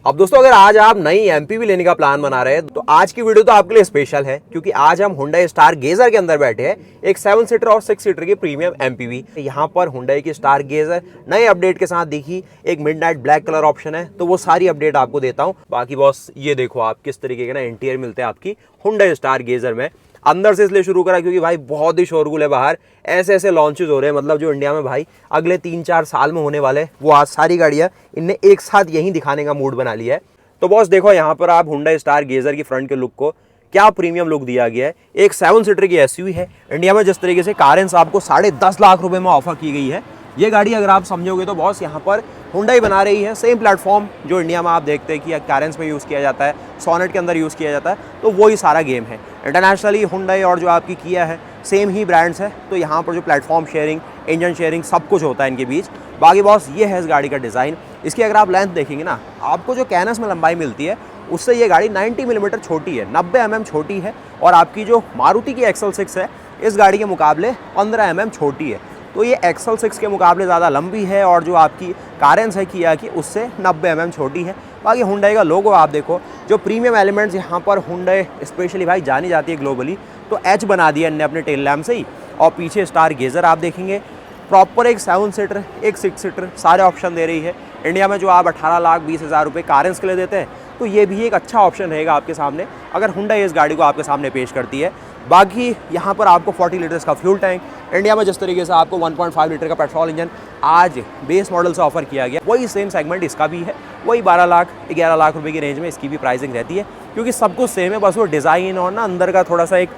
अब दोस्तों अगर आज आप नई एमपीवी लेने का प्लान बना रहे हैं तो आज की वीडियो तो आपके लिए स्पेशल है, क्योंकि आज हम Hyundai Stargazer के अंदर बैठे हैं, एक 7 सीटर और 6 सीटर की प्रीमियम एमपीवी। यहाँ पर Hyundai की Stargazer नए अपडेट के साथ दिखी, एक मिडनाइट ब्लैक कलर ऑप्शन है, तो वो सारी अपडेट आपको देता हूँ। बाकी बॉस ये देखो आप किस तरीके के ना इंटीरियर मिलते हैं आपकी Hyundai Stargazer में। अंदर से इसलिए शुरू करा क्योंकि भाई बहुत ही शोरगुल है बाहर, ऐसे ऐसे लॉन्चेस हो रहे हैं, मतलब जो इंडिया में भाई अगले 3-4 साल में होने वाले, वो आज सारी गाड़ियाँ इनने एक साथ यहीं दिखाने का मूड बना लिया है। तो बॉस देखो यहाँ पर आप Hyundai Stargazer की फ्रंट के लुक को क्या प्रीमियम लुक दिया गया है। एक 7 सीटर की एसयूवी है। इंडिया में जिस तरीके से कारेंस आपको 10.5 लाख रुपए में ऑफर की गई है, ये गाड़ी अगर आप समझोगे तो बॉस यहाँ पर Hyundai बना रही है सेम प्लेटफॉर्म जो इंडिया में आप देखते हैं कि कारेंस में यूज़ किया जाता है, सोनेट के अंदर यूज़ किया जाता है, तो वही सारा गेम है। इंटरनेशनली Hyundai और जो आपकी किया है सेम ही ब्रांड्स है, तो यहाँ पर जो प्लेटफॉर्म शेयरिंग, इंजन शेयरिंग सब कुछ होता है इनके बीच। बाकी बॉस ये है इस गाड़ी का डिज़ाइन। इसकी अगर आप लेंथ देखेंगे ना, आपको जो कैनस में लंबाई मिलती है उससे ये गाड़ी 90 मिलीमीटर छोटी है, 90 mm छोटी है। और आपकी जो मारुति की XL6 है इस गाड़ी के मुकाबले 15 mm छोटी है, तो ये XL6 के मुकाबले ज़्यादा लंबी है। और जो आपकी कारेंस है किया की उससे 90 mm छोटी है। बाकी Hyundai का लोगो आप देखो, जो प्रीमियम एलिमेंट्स यहाँ पर Hyundai स्पेशली भाई जानी जाती है ग्लोबली, तो एच बना दिया इनने अपने टेल लैम्प से ही। और पीछे Stargazer आप देखेंगे प्रॉपर एक 7 सीटर, एक 6 सीटर सारे ऑप्शन दे रही है। इंडिया में जो आप 18,20,000 रुपये कारेंस के लिए देते हैं, तो ये भी एक अच्छा ऑप्शन रहेगा आपके सामने अगर Hyundai इस गाड़ी को आपके सामने पेश करती है। बाकी यहाँ पर आपको 40 लीटर्स का फ्यूल टैंक, इंडिया में जिस तरीके से आपको 1.5 लीटर का पेट्रोल इंजन आज बेस मॉडल से ऑफर किया गया, वही सेम सेगमेंट इसका भी है। वही 12 लाख 11 लाख रुपए की रेंज में इसकी भी प्राइसिंग रहती है, क्योंकि सब कुछ सेम है, बस वो डिज़ाइन और ना अंदर का थोड़ा सा एक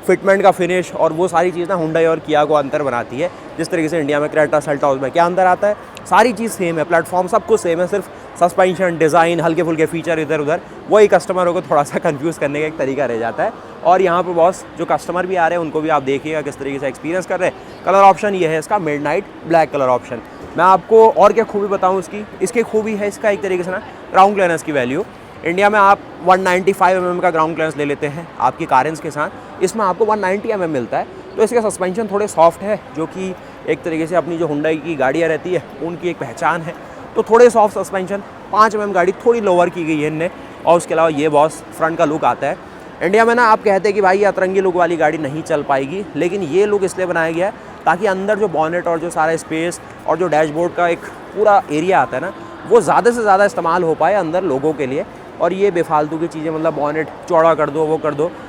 फिटमेंट का फिनिश और वो सारी चीज़ ना Hyundai और Kia को अंतर बनाती है। जिस तरीके से इंडिया में क्रेटा सेल्टॉस में क्या अंदर आता है, सारी चीज़ सेम है, प्लेटफॉर्म सब कुछ सेम है, सिर्फ सस्पेंशन, डिज़ाइन, हल्के फुल्के फीचर इधर उधर, वही कस्टमरों को थोड़ा सा कंफ्यूज करने का एक तरीका रह जाता है। और यहाँ पर बॉस जो कस्टमर भी आ रहे हैं उनको भी आप देखिएगा किस तरीके से एक्सपीरियंस कर रहे हैं। कलर ऑप्शन ये है इसका मिडनाइट ब्लैक कलर ऑप्शन। मैं आपको और क्या खूबी बताऊँ इसकी खूबी है इसका एक तरीके से ना ग्राउंड क्लियरेंस की वैल्यू। इंडिया में आप 195 mm का ग्राउंड क्लियरेंस ले लेते हैं आपकी कारेंस के साथ, इसमें आपको 190 mm मिलता है। तो इसके सस्पेंशन थोड़े सॉफ्ट है, जो कि एक तरीके से अपनी जो Hyundai की गाड़ियाँ रहती है उनकी एक पहचान है। तो थोड़े सॉफ्ट सस्पेंशन, 5 mm गाड़ी थोड़ी लोअर की गई है इनने। और उसके अलावा ये बॉस फ्रंट का लुक आता है। इंडिया में ना आप कहते हैं कि भाई ये अतरंगी लुक वाली गाड़ी नहीं चल पाएगी, लेकिन ये लुक इसलिए बनाया गया है ताकि अंदर जो बॉनेट और जो सारा स्पेस और जो डैशबोर्ड का एक पूरा एरिया आता है ना, वो ज़्यादा से ज़्यादा इस्तेमाल हो पाए अंदर लोगों के लिए। और ये बेफालतू की चीज़ें, मतलब बॉनेट चौड़ा कर दो,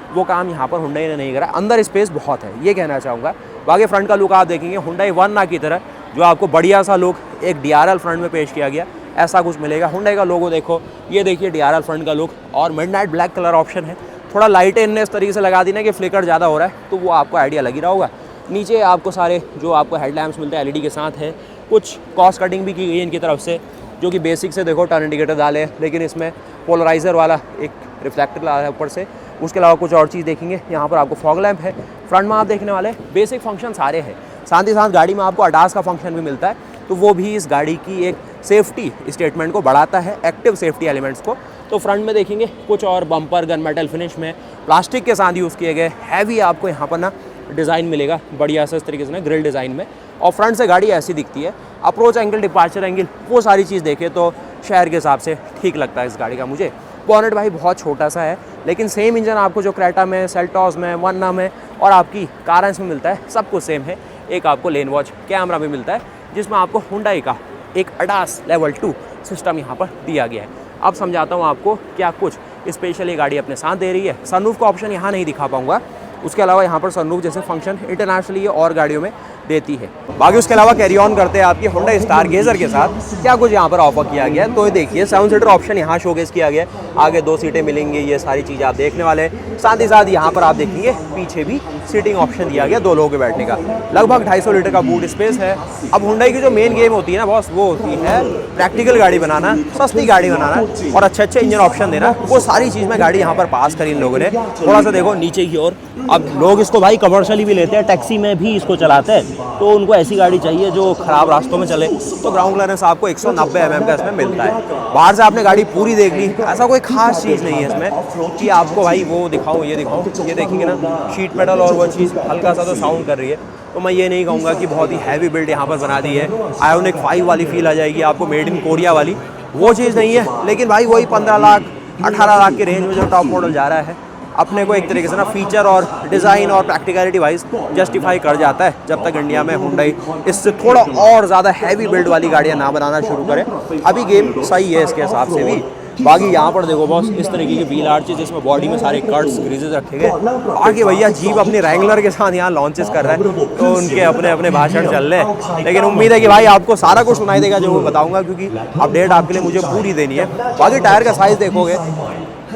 वो काम यहाँ पर Hyundai ने नहीं करा। अंदर स्पेस बहुत है, ये कहना चाहूँगा। बाकी फ्रंट का लुक आप देखेंगे Hyundai वर्ना की तरह, जो आपको बढ़िया सा लुक एक DRL फ्रंट में पेश किया गया, ऐसा कुछ मिलेगा। Hyundai का लोगो देखो, ये देखिए DRL फ्रंट का लुक, और मिडनाइट ब्लैक कलर ऑप्शन है। थोड़ा लाइटें इनने इस तरीके से लगा दी ना कि फ्लिकर ज़्यादा हो रहा है, तो वो आपको आइडिया लगी रहा होगा। नीचे आपको सारे जो आपको हेडलैम्प्स मिलते हैं LED के साथ हैं। कुछ कॉस्ट कटिंग भी की गई है इनकी तरफ से, जो कि बेसिक से देखो टर्न इंडिकेटर डाले, लेकिन इसमें पोलराइज़र वाला एक रिफ्लेक्टर लगा है ऊपर से। उसके अलावा कुछ और चीज़ देखेंगे, यहाँ पर आपको फॉग लैंप है। फ्रंट में आप देखने वाले बेसिक फंक्शन सारे हैं, साथ ही साथ गाड़ी में आपको ADAS का फंक्शन भी मिलता है, तो वो भी इस गाड़ी की एक सेफ्टी स्टेटमेंट को बढ़ाता है, एक्टिव सेफ्टी एलिमेंट्स को। तो फ्रंट में देखेंगे कुछ और बम्पर गन मेटल फिनिश में प्लास्टिक के साथ यूज़ किए गए हैवी आपको यहाँ पर ना डिज़ाइन मिलेगा बढ़िया से इस तरीके से ना ग्रिल डिज़ाइन में। और फ्रंट से गाड़ी ऐसी दिखती है। अप्रोच एंगल, डिपार्चर एंगल, वो सारी चीज़ देखे तो शहर के हिसाब से ठीक लगता है इस गाड़ी का मुझे। बॉनेट भाई बहुत छोटा सा है, लेकिन सेम इंजन आपको जो क्रेटा में, सेल्टॉस में, वर्ना में और आपकी कारेंस में मिलता है, सब कुछ सेम है। एक आपको लेन वॉच कैमरा भी मिलता है, जिसमें आपको Hyundai का एक ADAS लेवल 2 सिस्टम यहाँ पर दिया गया है। अब समझाता हूँ आपको क्या कुछ स्पेशल ये गाड़ी अपने साथ दे रही है। सनरूफ का ऑप्शन यहाँ नहीं दिखा पाऊँगा, उसके अलावा यहाँ पर सनरूफ जैसे फंक्शन इंटरनेशनली ये और गाड़ियों में देती है। बाकी उसके अलावा कैरी ऑन करते हैं आपकी Hyundai Stargazer के साथ क्या कुछ यहाँ पर ऑफर किया गया है। तो ये देखिए 7 सीटर ऑप्शन यहाँ शोकेस किया गया है, आगे 2 सीटें मिलेंगी, ये सारी चीज़ आप देखने वाले हैं। साथ ही साथ यहाँ पर आप देखेंगे पीछे भी सीटिंग ऑप्शन दिया गया 2 लोगों के बैठने का। लगभग 250 लीटर का बूट स्पेस है। अब Hyundai की जो मेन गेम होती है ना बॉस, वो होती है प्रैक्टिकल गाड़ी बनाना, सस्ती गाड़ी बनाना और अच्छे इंजन ऑप्शन देना। वो सारी चीज़ में गाड़ी यहाँ पर पास करी इन लोगों ने। थोड़ा सा देखो नीचे की ओर, अब लोग इसको भाई कमर्शियली भी लेते हैं, टैक्सी में भी इसको चलाते हैं, तो उनको ऐसी गाड़ी चाहिए जो ख़राब रास्तों में चले। तो ग्राउंड क्लियरेंस आपको 190 mm का इसमें मिलता है। बाहर से आपने गाड़ी पूरी देख ली, ऐसा कोई खास चीज़ नहीं है इसमें कि आपको भाई वो दिखाऊं ये दिखाऊं। ये देखेंगे ना शीट मेटल और वो चीज़ हल्का सा तो साउंड कर रही है, तो मैं ये नहीं कहूँगा कि बहुत ही हैवी बिल्ड यहाँ पर बना दी है। आयोनिक 5 वाली फील आ जाएगी आपको, मेड इन कोरिया वाली, वो चीज़ नहीं है, लेकिन भाई वही 15 लाख 18 लाख के रेंज में जो टॉप मॉडल जा रहा है अपने को एक तरीके से ना फीचर और डिज़ाइन और प्रैक्टिकलिटी वाइज जस्टिफाई कर जाता है, जब तक इंडिया में हुंडई इससे थोड़ा और ज़्यादा हैवी बिल्ड वाली गाड़ियाँ ना बनाना शुरू करें। अभी गेम सही है इसके हिसाब से भी। बाकी यहाँ पर देखो बॉस इस तरीके के व्हील आर्चेज जिसमें बॉडी में सारे कट्स ग्रीजेज रखे गए। बाकी भैया जीप अपनी रैंगलर के साथ यहाँ लॉन्चेस कर रहा है, तो उनके अपने अपने भाषण चल रहे हैं, लेकिन उम्मीद है कि भाई आपको सारा कुछ सुनाई देगा जो वो बताऊंगा, क्योंकि अपडेट आपके लिए मुझे पूरी देनी है। बाकी टायर का साइज़ देखोगे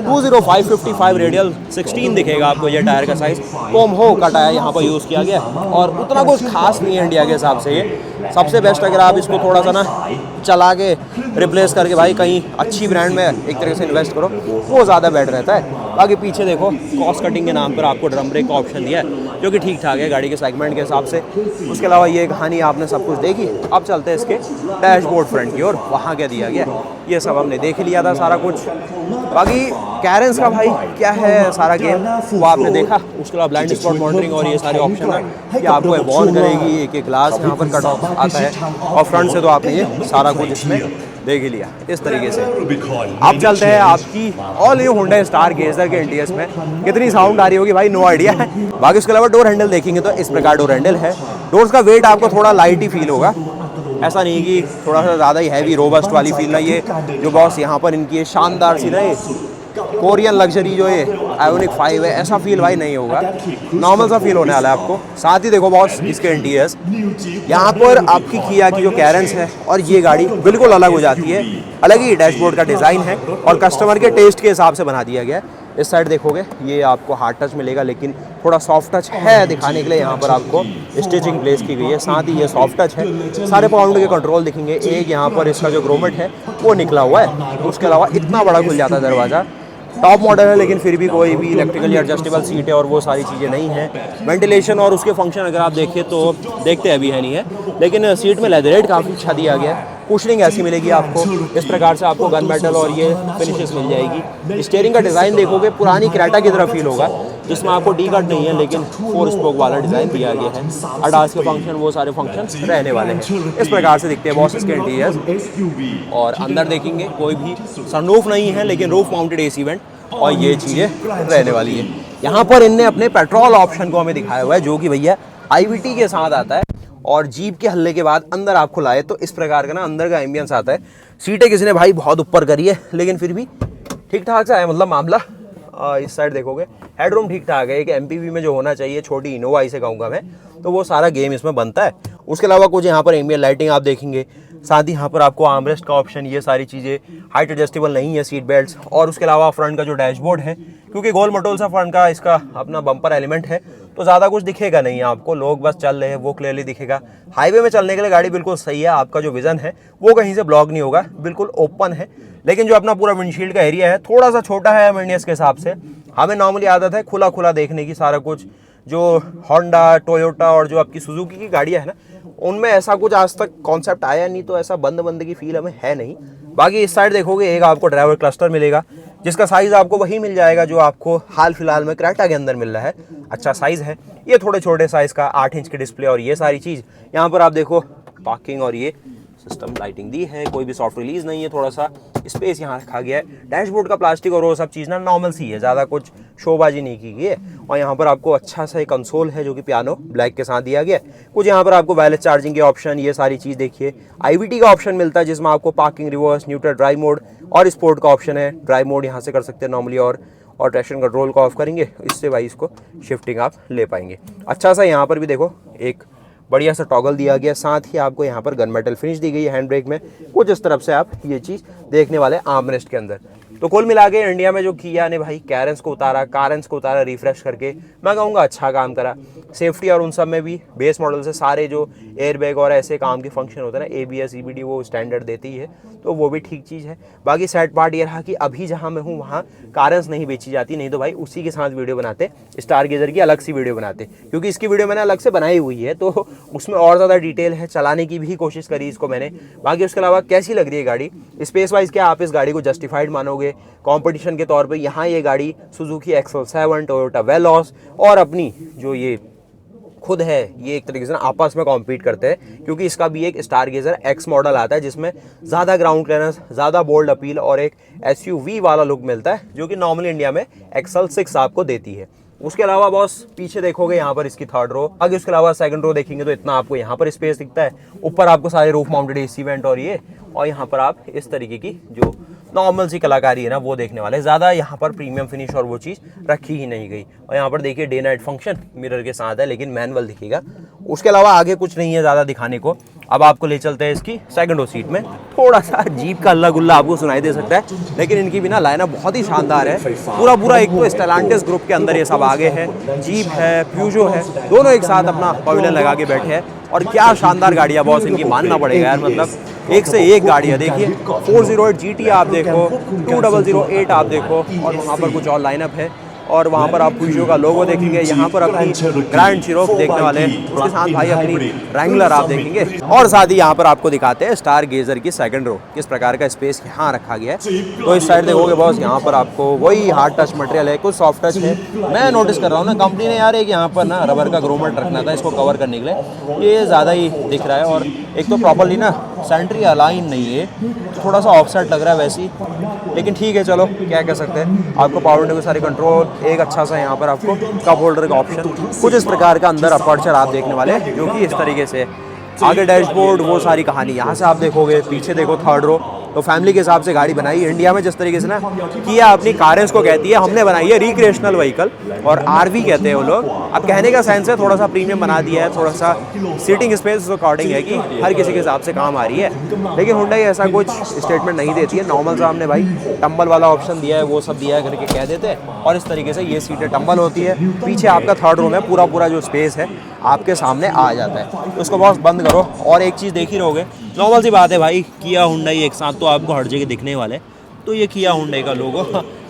205/55 रेडियल 16 दिखेगा आपको ये टायर का साइज़। कोमहो का टायर यहाँ पर यूज़ किया गया और उतना कुछ खास नहीं है इंडिया के हिसाब से। ये सबसे बेस्ट अगर आप इसको थोड़ा सा ना चला के रिप्लेस करके भाई कहीं अच्छी ब्रांड में एक तरह से इन्वेस्ट करो, वो ज़्यादा बेटर रहता है। बाकी पीछे देखो कॉस्ट कटिंग के नाम पर आपको ड्रम ब्रेक का ऑप्शन दिया है, जो कि ठीक ठाक है गाड़ी के सेगमेंट के हिसाब से। उसके अलावा ये कहानी आपने सब कुछ देखी। अब चलते हैं इसके डैशबोर्ड फ्रंट की ओर, वहाँ क्या दिया गया ये सब हमने देख लिया था सारा कुछ। बाकी कैरेंस का भाई क्या है सारा गेम वो आपने देखा। उसके अलावा ब्लाइंड स्पॉट मॉनिटरिंग और ये सारे ऑप्शन है कि आपको एवॉल्व करेगी, एक ग्लास यहाँ पर कट ऑफ आता है, और फ्रंट से तो आपने ये सारा कुछ इसमें देख ही लिया इस तरीके से। अब चलते हैं आपकी ऑल न्यू हुंडई स्टार गेजर के इंटीरियर्स में। कितनी साउंड आ रही होगी भाई नो आइडिया है। बाकी उसके अलावा डोर हैंडल देखेंगे तो इस प्रकार डोर हैंडल है। डोर्स का वेट आपको थोड़ा लाइट ही फील होगा, ऐसा नहीं कि थोड़ा सा ज़्यादा ही हैवी रोबस्ट वाली फील ना। ये जो बॉस यहाँ पर इनकी ये शानदार सी ना ये कोरियन लग्जरी जो ये आयोनिक 5 है, ऐसा फील भाई नहीं होगा, नॉर्मल सा फील होने वाला है आपको। साथ ही देखो बॉस इसके इंटीरियर्स यहाँ पर आपकी किया की जो कैरेंस है और ये गाड़ी बिल्कुल अलग हो जाती है। अलग ही डैशबोर्ड का डिज़ाइन है और कस्टमर के टेस्ट के हिसाब से बना दिया गया है। इस साइड देखोगे ये आपको हार्ड टच मिलेगा, लेकिन थोड़ा सॉफ्ट टच है दिखाने के लिए यहाँ पर आपको स्टिचिंग प्लेस की गई है। साथ ही ये सॉफ्ट टच है, सारे पाउंड के कंट्रोल दिखेंगे। एक यहाँ पर इसका जो ग्रोमेट है वो निकला हुआ है। उसके अलावा इतना बड़ा खुल जाता है दरवाज़ा। टॉप मॉडल है लेकिन फिर भी कोई भी इलेक्ट्रिकली एडजस्टेबल सीट है और वो सारी चीज़ें नहीं हैं। वेंटिलेशन और उसके फंक्शन अगर आप देखिए तो देखते अभी है नहीं है, लेकिन सीट में लेदरेट काफ़ी अच्छा दिया गया है। कुशनिंग ऐसी मिलेगी आपको, इस प्रकार से आपको गन मेटल और ये फिनिशेस मिल जाएगी। स्टीयरिंग का डिज़ाइन देखोगे पुरानी क्रेटा की तरह फील होगा, जिसमें आपको डी कट नहीं है लेकिन 4 स्पोक वाला डिज़ाइन दिया गया है। अडास के फंक्शन वो सारे फंक्शन रहने वाले हैं। इस प्रकार से दिखते हैं बॉस इसके इंटीरियर्स। और अंदर देखेंगे कोई भी सनरूफ नहीं है, लेकिन रूफ माउंटेड एसी वेंट और ये चीज़ें रहने वाली है। यहाँ पर इनने अपने पेट्रोल ऑप्शन को हमें दिखाया हुआ है, जो कि भैया IVT के साथ आता है। और जीप के हल्ले के बाद अंदर आपको लाए तो इस प्रकार का ना अंदर का एम्बियंस आता है। सीटें किसी ने भाई बहुत ऊपर करी है, लेकिन फिर भी ठीक ठाक सा है मतलब मामला। इस साइड देखोगे हेडरूम ठीक ठाक है, एक MPV में जो होना चाहिए, छोटी इनोवा इसे कहूँगा मैं, तो वो सारा गेम इसमें बनता है। उसके अलावा कुछ यहाँ पर एम्बियंट लाइटिंग आप देखेंगे। साथ ही यहाँ पर आपको आर्मरेस्ट का ऑप्शन, ये सारी चीज़ें हाइट एडजस्टेबल नहीं है, सीट बेल्ट्स। और उसके अलावा फ्रंट का जो डैशबोर्ड है, क्योंकि गोल मटोल सा फ्रंट का इसका अपना बम्पर एलिमेंट है, तो ज़्यादा कुछ दिखेगा नहीं आपको। लोग बस चल रहे हैं वो क्लियरली दिखेगा। हाईवे में चलने के लिए गाड़ी बिल्कुल सही है, आपका जो विज़न है वो कहीं से ब्लॉक नहीं होगा, बिल्कुल ओपन है। लेकिन जो अपना पूरा विंडशील्ड का एरिया है थोड़ा सा छोटा है एमएनडीएस के हिसाब से। हमें नॉर्मली आदत है खुला खुला देखने की सारा कुछ। जो होंडा, टोयोटा और जो आपकी सुजुकी की गाड़ियाँ है ना, उनमें ऐसा कुछ आज तक कॉन्सेप्ट आया नहीं, तो ऐसा बंद बंद की फील हमें है नहीं। बाकी इस साइड देखोगे एक आपको ड्राइवर क्लस्टर मिलेगा, जिसका साइज़ आपको वही मिल जाएगा जो आपको हाल फिलहाल में क्रेटा के अंदर मिल रहा है। अच्छा साइज़ है ये, थोड़े छोटे साइज़ का 8 इंच की डिस्प्ले और ये सारी चीज़। यहाँ पर आप देखो पार्किंग और ये सिस्टम लाइटिंग दी है, कोई भी सॉफ्ट रिलीज नहीं है, थोड़ा सा स्पेस यहाँ रखा गया है। डैशबोर्ड का प्लास्टिक और वो सब चीज़ ना नॉर्मल सी है, ज़्यादा कुछ शोबाजी नहीं की गई है। और यहाँ पर आपको अच्छा सा एक कंसोल है जो कि पियानो ब्लैक के साथ दिया गया है। कुछ यहाँ पर आपको वायरलेस चार्जिंग के ऑप्शन, ये सारी चीज़ देखिए। IVT का ऑप्शन मिलता है जिसमें आपको parking, reverse, neutral, drive mode और स्पोर्ट का ऑप्शन है। ड्राइव मोड यहाँ से कर सकते हैं नॉर्मली, और ट्रैक्शन कंट्रोल को ऑफ करेंगे, इससे भाई इसको शिफ्टिंग आप ले पाएंगे। अच्छा सा यहाँ पर भी देखो एक बढ़िया सा टॉगल दिया गया। साथ ही आपको यहाँ पर गन मेटल फिनिश दी गई है हैंड ब्रेक में, कुछ इस तरफ से आप ये चीज़ देखने वाले आर्मरेस्ट के अंदर। तो कुल मिला के इंडिया में जो किया ने भाई कैरेंस को उतारा, कारेंस को उतारा, रिफ्रेश करके मैं कहूँगा अच्छा काम करा। सेफ्टी और उन सब में भी बेस मॉडल से सारे जो एयरबैग और ऐसे काम के फंक्शन होते हैं ना, ABS, EBD, वो स्टैंडर्ड देती ही है, तो वो भी ठीक चीज़ है। बाकी सैड पार्ट ये रहा कि अभी जहाँ मैं हूँ वहाँ कारेंस नहीं बेची जाती, नहीं तो भाई उसी के साथ वीडियो बनाते, स्टार गेजर की अलग सी वीडियो बनाते, क्योंकि इसकी वीडियो मैंने अलग से बनाई हुई है, तो उसमें और ज़्यादा डिटेल है, चलाने की भी कोशिश करी इसको मैंने। बाकी उसके अलावा कैसी लग रही है गाड़ी, स्पेस वाइज क्या आप इस गाड़ी को जस्टिफाइड मानोगे कंपटीशन के तौर पे? यहाँ ये गाड़ी सुजुकी XL7, टोयोटा वेलोस और अपनी जो ये खुद है ये एक तरीके से ना आपस में कॉम्पीट करते हैं, क्योंकि इसका भी एक स्टार गेजर एक्स मॉडल आता है जिसमें ज़्यादा ग्राउंड क्लियरेंस, ज़्यादा बोल्ड अपील और एक एसयूवी वाला लुक मिलता है, जो कि नॉर्मली इंडिया में एक्सल 6 आपको देती है। उसके अलावा बॉस पीछे देखोगे यहाँ पर इसकी थर्ड रो, आगे उसके अलावा सेकंड रो देखेंगे तो इतना आपको यहाँ पर स्पेस दिखता है। ऊपर आपको सारे रूफ माउंटेड एसी वेंट और ये, और यहाँ पर आप इस तरीके की जो नॉर्मल सी कलाकारी है ना वो देखने वाले। ज़्यादा यहाँ पर प्रीमियम फिनिश और वो चीज़ रखी ही नहीं गई। और यहाँ पर देखिए डे नाइट फंक्शन मिरर के साथ है, लेकिन मैनुअल दिखेगा। उसके अलावा आगे कुछ नहीं है ज़्यादा दिखाने को। अब आपको ले चलते हैं इसकी सेकंड रो सीट में। थोड़ा सा जीप का अल्लाह गुल्ला आपको सुनाई दे सकता है, लेकिन इनकी भी ना लाइनअप बहुत ही शानदार है। पूरा एक तो स्टेलांटिस ग्रुप के अंदर ये सब आगे है, जीप है, प्यूजो है, दोनों एक साथ अपना पवेलियन लगा के बैठे हैं। और क्या शानदार गाड़ियाँ बॉस इनकी, मानना पड़ेगा यार, मतलब एक से एक गाड़ी है। देखिए 408 GT आप देखो, 2008 आप देखो, और वहाँ पर कुछ और लाइनअप है। और वहाँ पर आप पुइजो का लोगो देखेंगे, यहाँ पर अपनी ग्रैंड चिरोक देखने वाले, उसके साथ भाई अपनी रैंगलर आप देखेंगे। और साथ ही यहाँ पर आपको दिखाते हैं स्टार गेजर की सेकंड रो, किस प्रकार का स्पेस यहाँ रखा गया है। तो इस साइड देखोगे बॉस, यहाँ पर आपको वही हार्ड टच मटेरियल है, कुछ सॉफ्ट टच है। मैं नोटिस कर रहा हूँ ना, कंपनी ने यार एक यहाँ पर ना रबर का ग्रोमट रखना था इसको कवर करने के लिए, ये ज़्यादा ही दिख रहा है। और एक तो प्रॉपरली ना सेंट्री अलाइन नहीं है, थोड़ा सा ऑफसेट लग रहा है वैसे ही, लेकिन ठीक है चलो क्या कह सकते हैं। आपको पावर विंडो के सारे कंट्रोल, एक अच्छा सा यहाँ पर आपको कप होल्डर का ऑप्शन, कुछ इस प्रकार का अंदर अपर्चर आप देखने वाले हैं, जो कि इस तरीके से आगे डैशबोर्ड, वो सारी कहानी यहाँ से आप देखोगे। पीछे देखो थर्ड रो, तो फैमिली के हिसाब से गाड़ी बनाई इंडिया में जिस तरीके से ना किया अपनी कारेंस को कहती है, हमने बनाई है रिक्रिएशनल व्हीकल, और आरवी कहते हैं वो लोग। अब कहने का सेंस है थोड़ा सा प्रीमियम बना दिया है, थोड़ा सा सीटिंग स्पेस अकॉर्डिंग है कि हर किसी के हिसाब से काम आ रही है। लेकिन हुंडई ऐसा कुछ स्टेटमेंट नहीं देती है, नॉर्मल सा हमने भाई टम्बल वाला ऑप्शन दिया है, वो सब दिया है करके कह देते हैं। और इस तरीके से ये सीटें टम्बल होती है। पीछे आपका थर्ड रो में पूरा जो स्पेस है आपके सामने आ जाता है। उसको बॉस बंद करो, और एक चीज़ देख ही रहोगे, नॉर्मल सी बात है भाई, किया हुंडई एक साथ तो आपको हर जगह दिखने वाला है, तो ये किया हुंडई का लोगो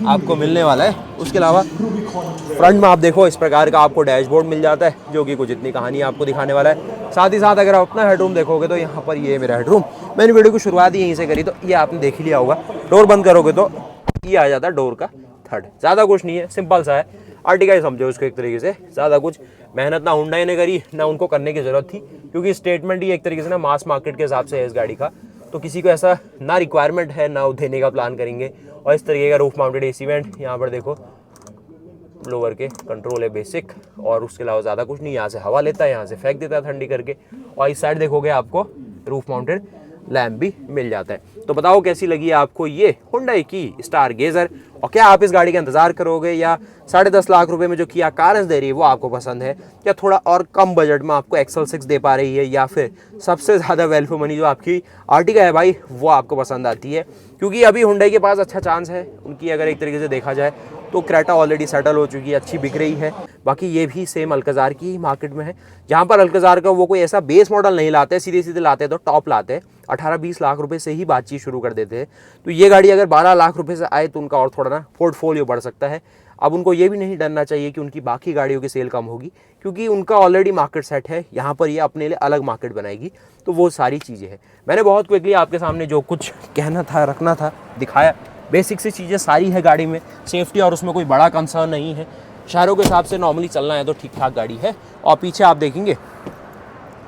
आपको मिलने वाला है। उसके अलावा फ्रंट में आप देखो इस प्रकार का आपको डैशबोर्ड मिल जाता है, जो कि कुछ इतनी कहानी आपको दिखाने वाला है। साथ ही साथ अगर आप अपना हेडरूम देखोगे तो यहाँ पर ये मेरा हेडरूम, मैंने वीडियो की शुरुआत ही यहीं से करी, तो ये आपने देख ही लिया होगा। डोर बंद करोगे तो ये आ जाता है डोर का थर्ड। ज़्यादा कुछ नहीं है, सिंपल सा है, आर्टिका ही समझो इसको एक तरीके से। ज़्यादा कुछ मेहनत ना हुंडई ने करी, ना उनको करने की ज़रूरत थी, क्योंकि स्टेटमेंट ही एक तरीके से ना मास मार्केट के हिसाब से है इस गाड़ी का। तो किसी को ऐसा ना रिक्वायरमेंट है, ना देने का प्लान करेंगे। और इस तरीके का रूफ माउंटेड एसी वेंट, यहाँ पर देखो लोअर के कंट्रोल है बेसिक, और उसके अलावा ज़्यादा कुछ नहीं। यहाँ से हवा लेता है, यहाँ से फेंक देता है ठंडी करके। और इस साइड देखोगे आपको रूफ माउंटेड लैम्प भी मिल जाता है। तो बताओ कैसी लगी आपको ये हुंडई की स्टार गेजर, और क्या आप इस गाड़ी का इंतजार करोगे, या 10.5 लाख रुपए में जो किया कारेंस दे रही है वो आपको पसंद है, या थोड़ा और कम बजट में आपको एक्सल 6 दे पा रही है, या फिर सबसे ज़्यादा वैल्यू फॉर मनी जो आपकी आर्टिका है भाई वो आपको पसंद आती है। क्योंकि अभी हुंडई के पास अच्छा चांस है उनकी, अगर एक तरीके से देखा जाए तो क्रेटा ऑलरेडी सेटल हो चुकी है, अच्छी बिक रही है। बाकी ये भी सेम अल्कजार की मार्केट में है, जहाँ पर अल्कजार का वो कोई ऐसा बेस मॉडल नहीं लाते, सीधे लाते तो टॉप लाते हैं। 18-20 लाख रुपए से ही बातचीत शुरू कर देते हैं। तो ये गाड़ी अगर 12 लाख रुपए से आए तो उनका और थोड़ा ना पोर्टफोलियो बढ़ सकता है। अब उनको ये भी नहीं डरना चाहिए कि उनकी बाकी गाड़ियों की सेल कम होगी, क्योंकि उनका ऑलरेडी मार्केट सेट है। यहाँ पर ये अपने लिए अलग मार्केट बनाएगी, तो वो सारी चीज़ें हैं। मैंने बहुत क्विकली आपके सामने जो कुछ कहना था, रखना था, दिखाया। बेसिक सी चीज़ें सारी है गाड़ी में, सेफ्टी और उसमें कोई बड़ा कंसर्न नहीं है। शहरों के हिसाब से नॉर्मली चलना है तो ठीक ठाक गाड़ी है। और पीछे आप देखेंगे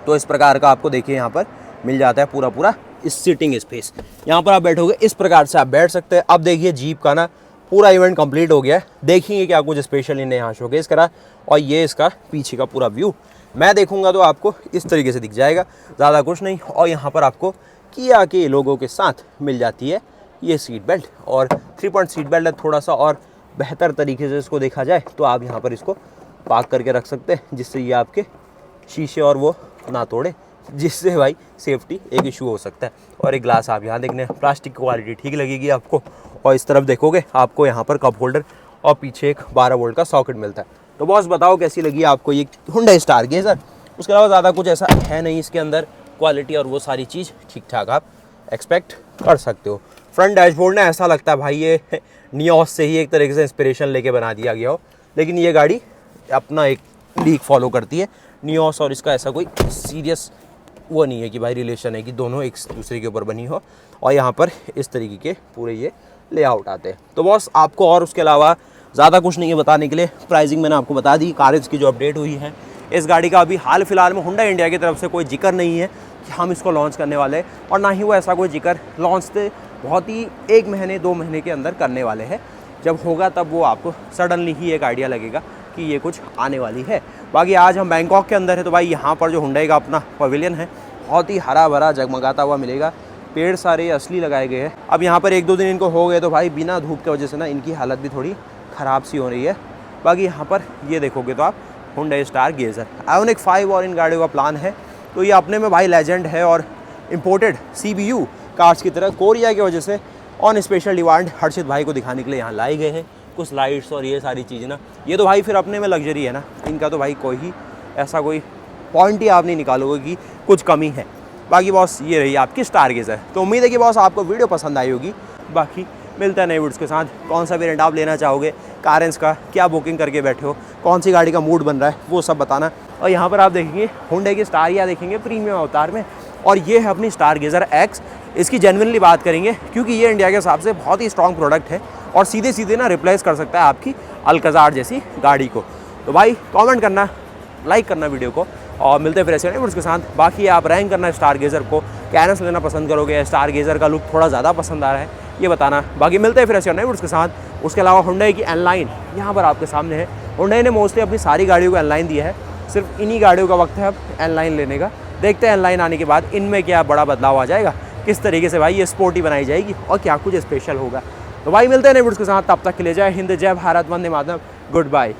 तो इस प्रकार का आपको देखिए यहाँ पर मिल जाता है पूरा इस सीटिंग स्पेस। यहाँ पर आप बैठोगे इस प्रकार से आप बैठ सकते हैं। अब देखिए जीप का ना पूरा इवेंट कंप्लीट हो गया है। देखेंगे क्या कुछ स्पेशल इन्हें यहाँ शोकेस करा, और ये इसका पीछे का पूरा व्यू मैं देखूंगा तो आपको इस तरीके से दिख जाएगा, ज़्यादा कुछ नहीं। और यहाँ पर आपको किया के लोगों के साथ मिल जाती है ये सीट बेल्ट, और 3 पॉइंट सीट बेल्ट है। थोड़ा सा और बेहतर तरीके से इसको देखा जाए तो आप यहाँ पर इसको पार्क करके रख सकते हैं, जिससे ये आपके शीशे और वो ना तोड़े, जिससे भाई सेफ्टी एक इशू हो सकता है। और एक ग्लास आप यहाँ देखने, प्लास्टिक की क्वालिटी ठीक लगेगी आपको। और इस तरफ देखोगे आपको यहाँ पर कप होल्डर और पीछे एक 12 वोल्ट का सॉकेट मिलता है। तो बॉस बताओ कैसी लगी आपको ये हुंडई स्टार गेजर। उसके अलावा ज़्यादा कुछ ऐसा है नहीं इसके अंदर, क्वालिटी और वो सारी चीज़ ठीक ठाक आप एक्सपेक्ट कर सकते हो। फ्रंट डैशबोर्ड ना ऐसा लगता है भाई ये नियोस से ही एक तरीके से इंस्पिरेशन लेके बना दिया गया हो, लेकिन ये गाड़ी अपना एक लीक फॉलो करती है। नियोस और इसका ऐसा कोई सीरियस वो नहीं है कि भाई रिलेशन है कि दोनों एक दूसरे के ऊपर बनी हो। और यहाँ पर इस तरीके के पूरे ये लेआउट आते हैं। तो बॉस आपको और उसके अलावा ज़्यादा कुछ नहीं है बताने के लिए। प्राइसिंग मैंने आपको बता दी, कारेज की जो अपडेट हुई है इस गाड़ी का अभी हाल फिलहाल में हुंडई इंडिया की तरफ से कोई जिक्र नहीं है कि हम इसको लॉन्च करने वाले हैं, और ना ही वो ऐसा कोई जिक्र लॉन्च से बहुत ही 1 महीने 2 महीने के अंदर करने वाले हैं। जब होगा तब वो आपको सडनली ही एक आइडिया लगेगा कि ये कुछ आने वाली है। बाकी आज हम बैंकॉक के अंदर है, तो भाई यहाँ पर जो हुंडई का अपना पवेलियन है बहुत ही हरा भरा जगमगाता हुआ मिलेगा। पेड़ सारे असली लगाए गए हैं। अब यहाँ पर 1-2 दिन इनको हो गए तो भाई बिना धूप की वजह से ना इनकी हालत भी थोड़ी ख़राब सी हो रही है। बाकी यहाँ पर ये देखोगे तो आप हुंडई स्टार गेज़र आयोनिक 5 और इन गाड़ियों का प्लान है, तो ये अपने में भाई लेजेंड है और इम्पोर्टेड CBU कार्स की तरह कोरिया की वजह से ऑन स्पेशल डिमांड हर्षित भाई को दिखाने के लिए यहाँ लाए गए हैं। कुछ लाइट्स और ये सारी चीज़ें ना, ये तो भाई फिर अपने में लग्जरी है ना, इनका तो भाई कोई ऐसा कोई पॉइंट ही आप नहीं निकालोगे कि कुछ कमी है। बाकी बॉस ये रही आपकी स्टार गेज़र। तो उम्मीद है कि बॉस आपको वीडियो पसंद आई होगी। बाकी मिलता है नए वीडियोस के साथ। कौन सा वेरिएंट आप लेना चाहोगे, कारेंस का क्या बुकिंग करके बैठे हो, कौन सी गाड़ी का मूड बन रहा है, वो सब बताना। और यहाँ पर आप देखेंगे हुंडई की स्टारिया देखेंगे प्रीमियम अवतार में, और ये है अपनी स्टार गेज़र X। इसकी जेन्युइनली बात करेंगे क्योंकि ये इंडिया के हिसाब से बहुत ही स्ट्रॉन्ग प्रोडक्ट है और सीधे सीधे ना रिप्लेस कर सकता है आपकी अल्काज़ार जैसी गाड़ी को। तो भाई कमेंट करना, लाइक करना वीडियो को, और मिलते हैं फिर ऐसे उसके साथ। बाकी आप रैंक करना स्टार गेज़र को, कैरेंस लेना पसंद करोगे, स्टार गेज़र का लुक थोड़ा ज़्यादा पसंद आ रहा है, ये बताना। बाकी मिलते हैं फिर ऐसे नए उसके साथ। उसके अलावा हुंडई की एनलाइन यहाँ पर आपके सामने है। हुंडई ने मोस्टली अपनी सारी गाड़ियों को एनलाइन दिया है, सिर्फ इन्हीं गाड़ियों का वक्त है अब एनलाइन लेने का। देखते हैं एनलाइन आने के बाद इनमें क्या बड़ा बदलाव आ जाएगा, किस तरीके से भाई ये स्पोर्टी बनाई जाएगी और क्या कुछ स्पेशल होगा। तो भाई मिलते हैं नए वीडियोस के साथ, तब तक के लिए जय हिंद, जय भारत, वंदे मातरम, गुड बाय।